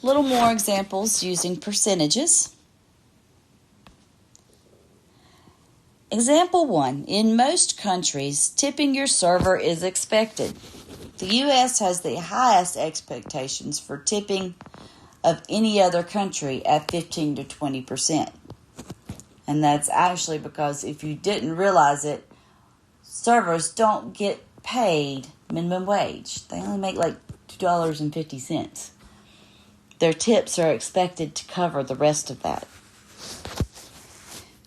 A little more examples using percentages. Example 1. In most countries, tipping your server is expected. The U.S. has the highest expectations for tipping of any other country at 15 to 20%. And that's actually because if you didn't realize it, servers don't get paid minimum wage. They only make like $2.50. Their tips are expected to cover the rest of that.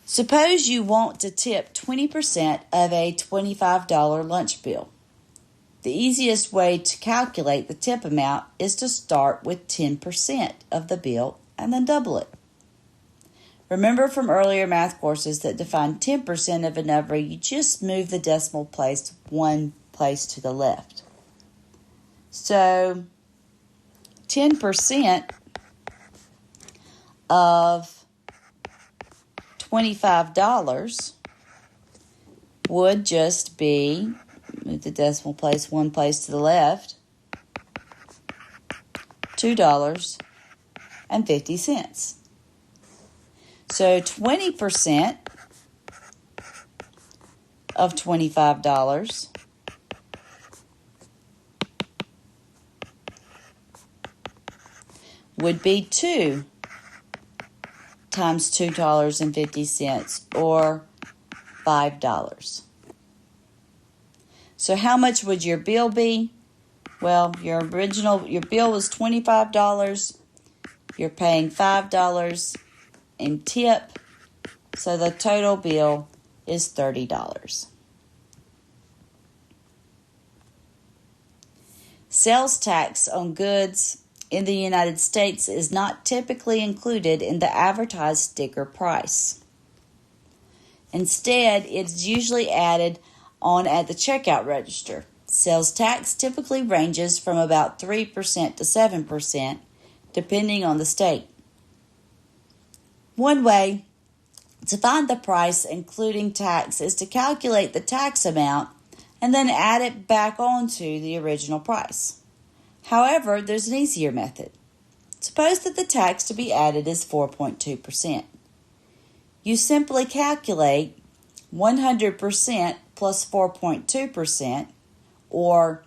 Suppose you want to tip 20% of a $25 lunch bill. The easiest way to calculate the tip amount is to start with 10% of the bill and then double it. Remember from earlier math courses that to find 10% of a number, you just move the decimal place one place to the left. So 10% of $25 would just be, move the decimal place one place to the left, $2.50. So 20% of $25 would be 2 times $2.50, or $5. So how much would your bill be? Well, your bill was $25. You're paying $5 in tip, so the total bill is $30. Sales tax on goods in the United States is not typically included in the advertised sticker price. Instead, it's usually added on at the checkout register. Sales tax typically ranges from about 3% to 7%, depending on the state. One way to find the price including tax is to calculate the tax amount and then add it back onto the original price. However, there's an easier method. Suppose that the tax to be added is 4.2%. You simply calculate 100% plus 4.2%, or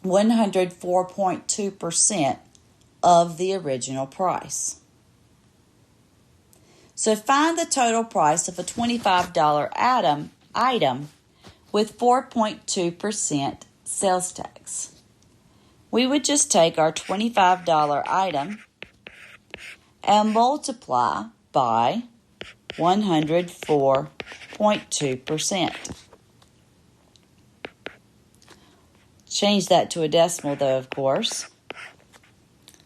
104.2% of the original price. So find the total price of a $25 item with 4.2% sales tax. We would just take our $25 item and multiply by 104.2%. Change that to a decimal though, of course.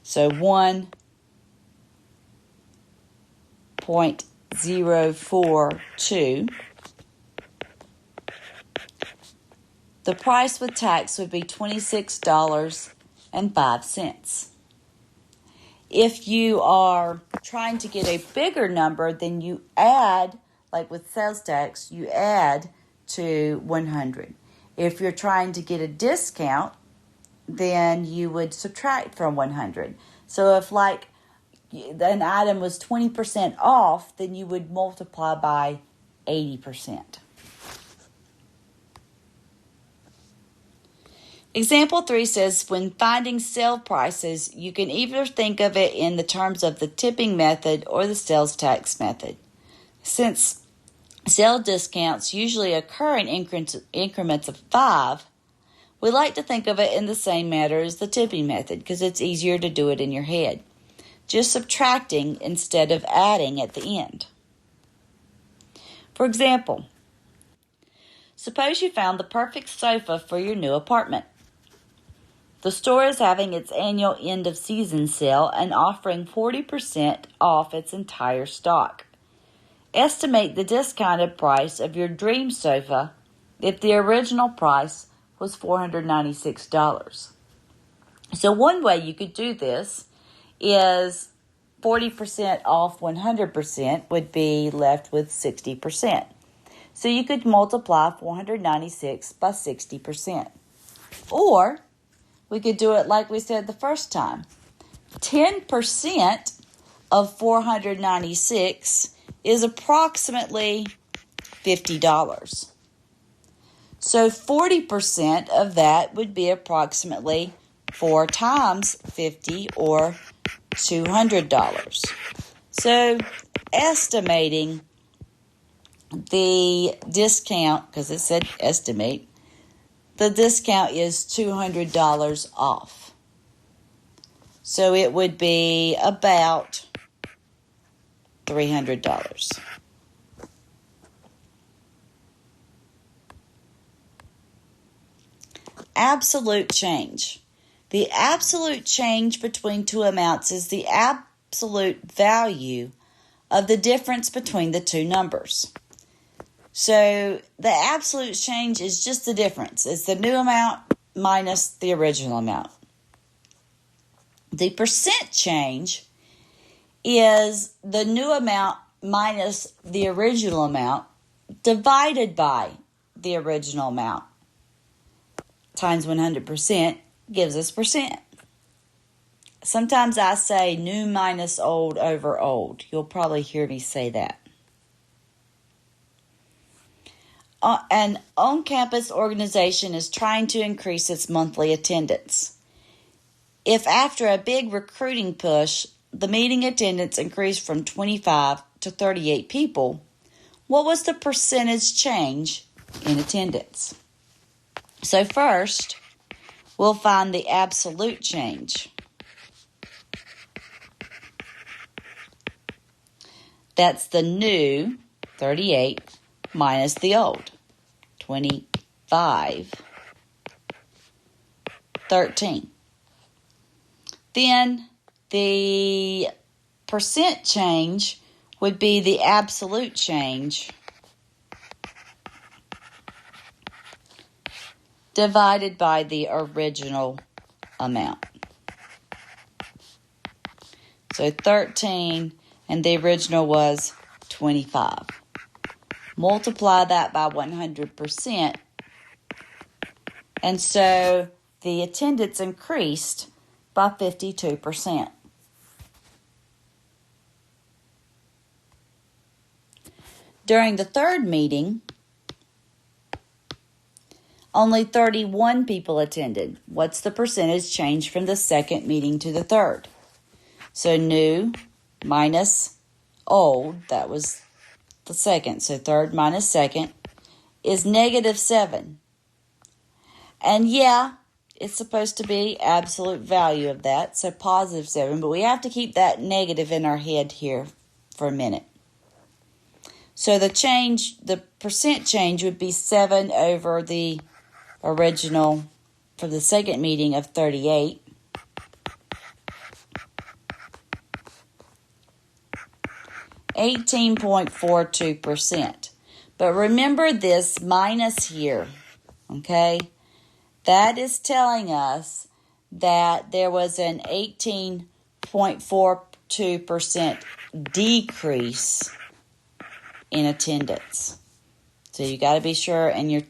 So 1.042. The price with tax would be $26.05. If you are trying to get a bigger number, then you add, like with sales tax, you add to 100. If you're trying to get a discount, then you would subtract from 100. So if like an item was 20% off, then you would multiply by 80%. Example 3 says, when finding sale prices, you can either think of it in the terms of the tipping method or the sales tax method. Since sale discounts usually occur in increments of 5, we like to think of it in the same manner as the tipping method because it's easier to do it in your head, just subtracting instead of adding at the end. For example, suppose you found the perfect sofa for your new apartment. The store is having its annual end-of-season sale and offering 40% off its entire stock. Estimate the discounted price of your dream sofa if the original price was $496. So one way you could do this is 40% off 100% would be left with 60%. So you could multiply 496 by 60%. Or we could do it like we said the first time. 10% of 496 is approximately $50. So 40% of that would be approximately 4 times 50 or $200. So estimating the discount, because it said estimate, the discount is $200 off. So it would be about $300. Absolute change. The absolute change between two amounts is the absolute value of the difference between the two numbers. So the absolute change is just the difference. It's the new amount minus the original amount. The percent change is the new amount minus the original amount divided by the original amount times 100% gives us percent. Sometimes I say new minus old over old. You'll probably hear me say that. An on-campus organization is trying to increase its monthly attendance. If after a big recruiting push, the meeting attendance increased from 25 to 38 people, what was the percentage change in attendance? So first, we'll find the absolute change. That's the new 38 minus the old 25, 13. Then the percent change would be the absolute change divided by the original amount. So 13 and the original was 25. Multiply that by 100%. And so the attendance increased by 52%. During the third meeting, only 31 people attended. What's the percentage change from the second meeting to the third? So new minus old, that was the second. So third minus second is -7. And yeah, it's supposed to be absolute value of that, so +7. But we have to keep that negative in our head here for a minute. So the percent change would be 7 over the original for the second meeting of 38. %18.42%. But remember this minus here, okay? That is telling us that there was an 18.42% decrease in attendance. So you got to be sure and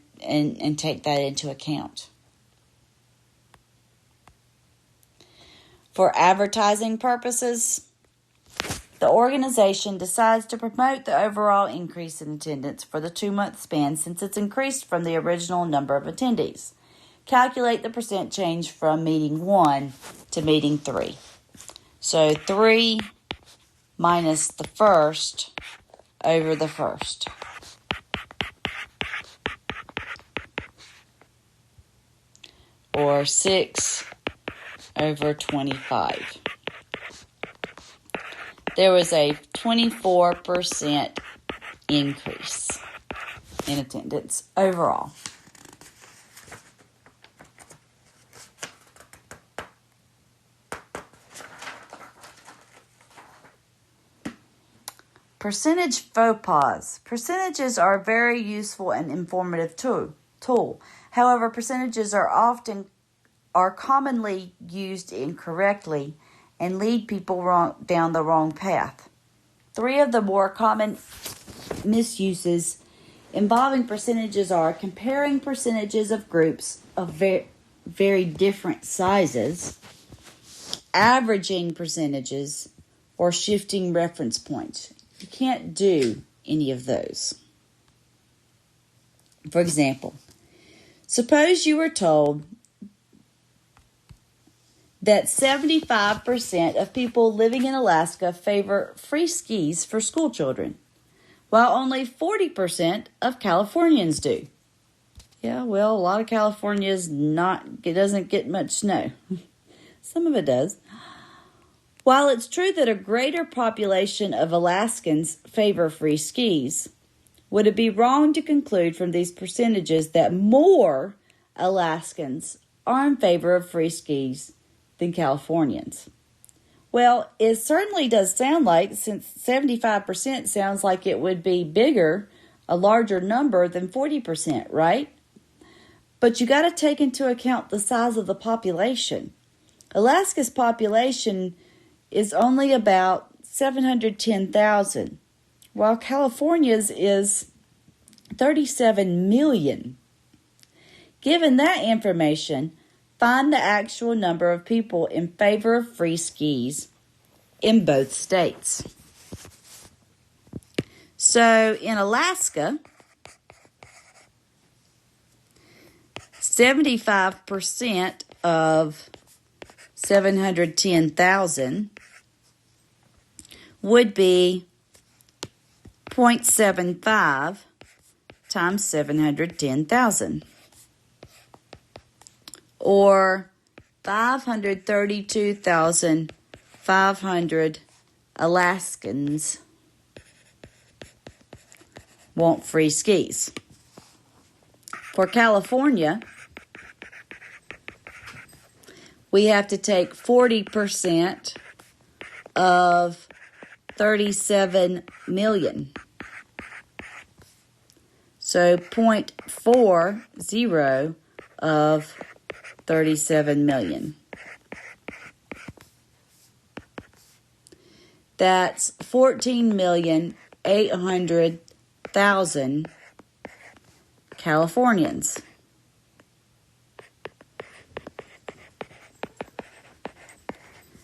take that into account. For advertising purposes, the organization decides to promote the overall increase in attendance for the 2-month span since it's increased from the original number of attendees. Calculate the percent change from meeting 1 to meeting 3. So 3 minus the first over the first. Or 6 over 25. There was a 24% increase in attendance overall. Percentage faux pas. Percentages are a very useful and informative tool. However, percentages are commonly used incorrectly and lead people down the wrong path. 3 of the more common misuses involving percentages are comparing percentages of groups of very different sizes, averaging percentages, or shifting reference points. You can't do any of those. For example, suppose you were told that 75% of people living in Alaska favor free skis for school children, while only 40% of Californians do. Yeah, well, a lot of California it doesn't get much snow. Some of it does. While it's true that a greater population of Alaskans favor free skis, would it be wrong to conclude from these percentages that more Alaskans are in favor of free skis than Californians? Well, it certainly does sound like, since 75% sounds like it would be bigger, a larger number than 40%, right? But you got to take into account the size of the population. Alaska's population is only about 710,000, while California's is 37 million. Given that information, find the actual number of people in favor of free skis in both states. So in Alaska, 75% of 710,000 would be 0.75 times 710,000, or 532,500 Alaskans want free skis. For California, we have to take 40% of 37 million. So 0.40 of 37 million. That's 14,800,000 Californians.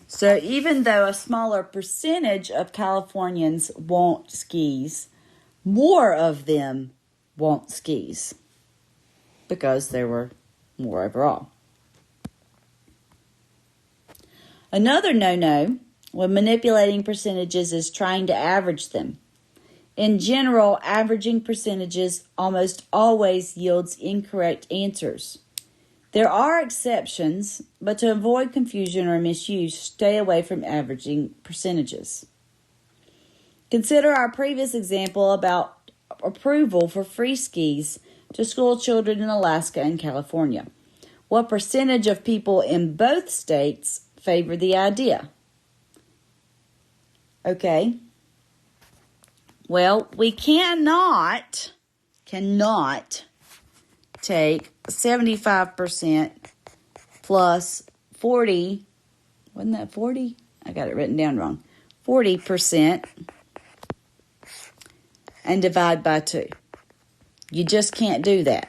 So even though a smaller percentage of Californians want skis, more of them want skis because there were more overall. Another no-no when manipulating percentages is trying to average them. In general, averaging percentages almost always yields incorrect answers. There are exceptions, but to avoid confusion or misuse, stay away from averaging percentages. Consider our previous example about approval for free skis to school children in Alaska and California. What percentage of people in both states favor the idea? Okay. Well, we cannot take 75% plus 40, wasn't that 40? I got it written down wrong. 40% and divide by 2. You just can't do that.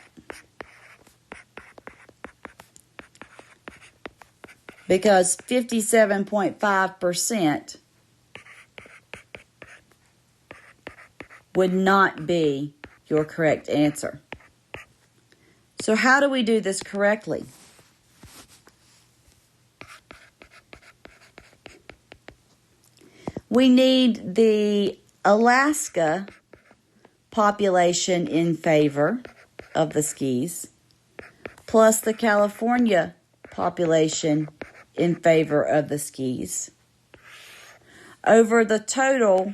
Because 57.5% would not be your correct answer. So how do we do this correctly? We need the Alaska population in favor of the skis plus the California population in favor of the skis over the total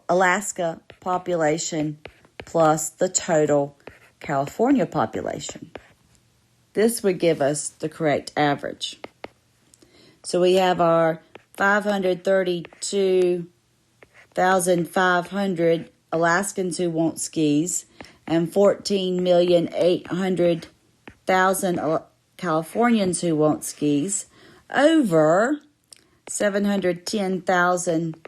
Alaska population plus the total California population. This would give us the correct average. So we have our 532,500 Alaskans who want skis and 14,800,000 Californians who want skis over 710,000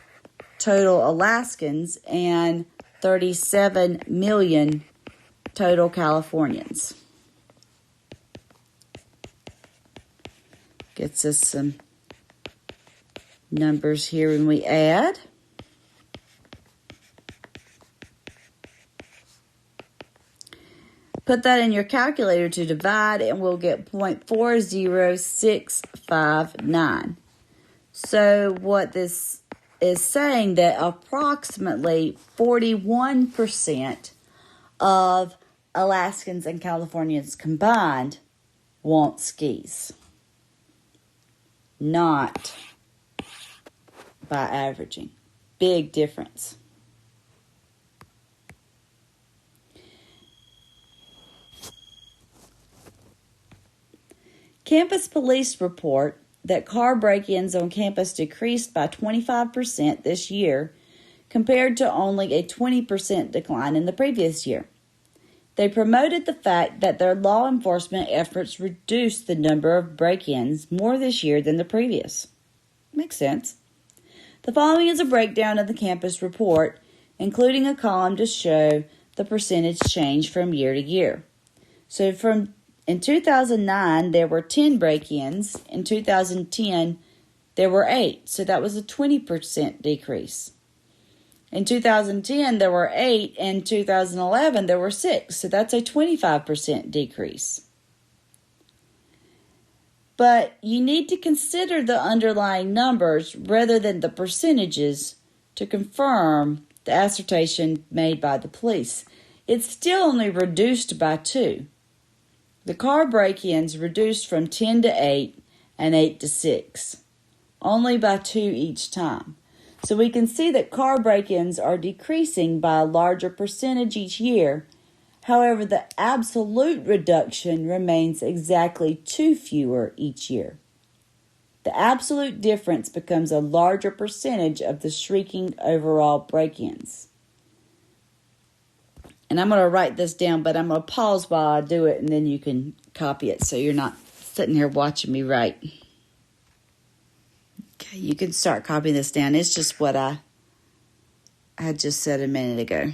total Alaskans and 37 million total Californians. Gets us some numbers here when we add. Put that in your calculator to divide, and we'll get 0.40659. So what this is saying that approximately 41% of Alaskans and Californians combined want skis. Not by averaging. Big difference. Campus police report that car break-ins on campus decreased by 25% this year compared to only a 20% decline in the previous year. They promoted the fact that their law enforcement efforts reduced the number of break-ins more this year than the previous. Makes sense. The following is a breakdown of the campus report, including a column to show the percentage change from year to year. So in 2009, there were 10 break-ins. In 2010, there were 8. So that was a 20% decrease. In 2010, there were 8. In 2011, there were 6. So that's a 25% decrease. But you need to consider the underlying numbers rather than the percentages to confirm the assertion made by the police. It's still only reduced by 2. The car break-ins reduced from 10 to 8 and 8 to 6, only by 2 each time. So we can see that car break-ins are decreasing by a larger percentage each year. However, the absolute reduction remains exactly 2 fewer each year. The absolute difference becomes a larger percentage of the shrinking overall break-ins. And I'm going to write this down, but I'm going to pause while I do it, and then you can copy it so you're not sitting here watching me write. Okay, you can start copying this down. It's just what I had just said a minute ago.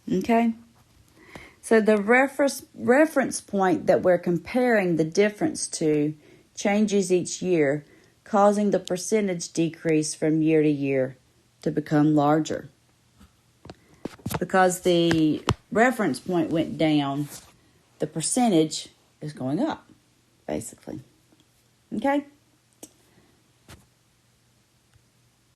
Okay, so the reference point that we're comparing the difference to changes each year, causing the percentage decrease from year to year to become larger. Because the reference point went down, the percentage is going up, basically. Okay?